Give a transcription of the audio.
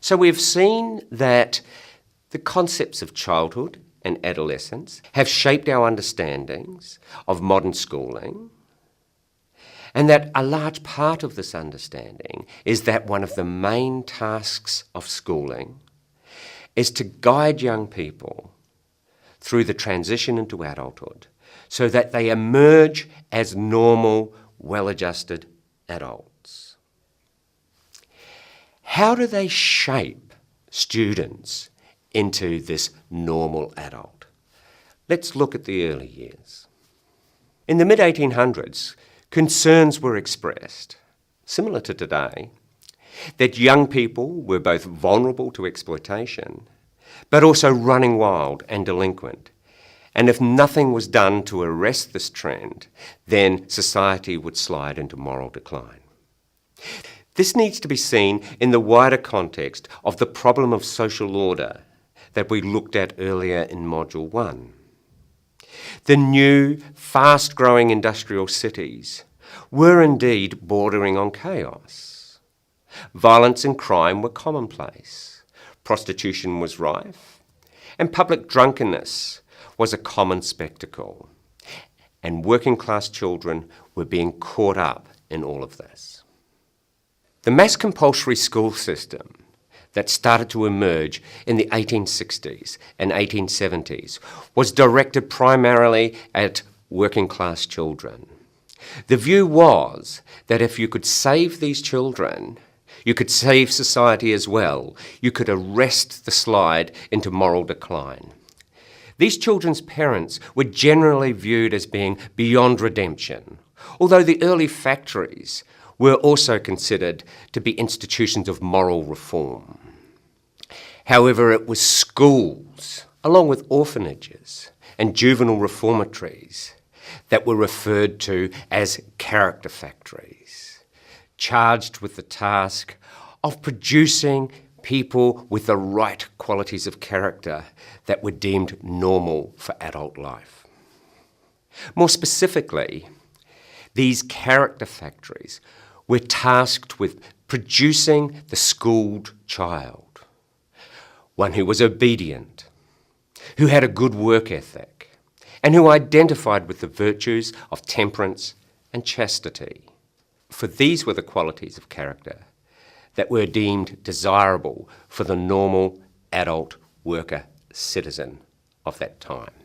So we've seen that the concepts of childhood and adolescence have shaped our understandings of modern schooling, and that a large part of this understanding is that one of the main tasks of schooling is to guide young people through the transition into adulthood so that they emerge as normal, well-adjusted adults. How do they shape students into this normal adult? Let's look at the early years. In the mid-1800s, concerns were expressed, similar to today, that young people were both vulnerable to exploitation, but also running wild and delinquent. And if nothing was done to arrest this trend, then society would slide into moral decline. This needs to be seen in the wider context of the problem of social order that we looked at earlier in Module 1. The new, fast-growing industrial cities were indeed bordering on chaos. Violence and crime were commonplace, prostitution was rife, and public drunkenness was a common spectacle, and working-class children were being caught up in all of this. The mass compulsory school system that started to emerge in the 1860s and 1870s was directed primarily at working-class children. The view was that if you could save these children, you could save society as well. You could arrest the slide into moral decline. These children's parents were generally viewed as being beyond redemption, although the early factories were also considered to be institutions of moral reform. However, it was schools, along with orphanages and juvenile reformatories, that were referred to as character factories, charged with the task of producing people with the right qualities of character that were deemed normal for adult life. More specifically, these character factories were tasked with producing the schooled child, one who was obedient, who had a good work ethic, and who identified with the virtues of temperance and chastity. For these were the qualities of character that were deemed desirable for the normal adult worker citizen of that time.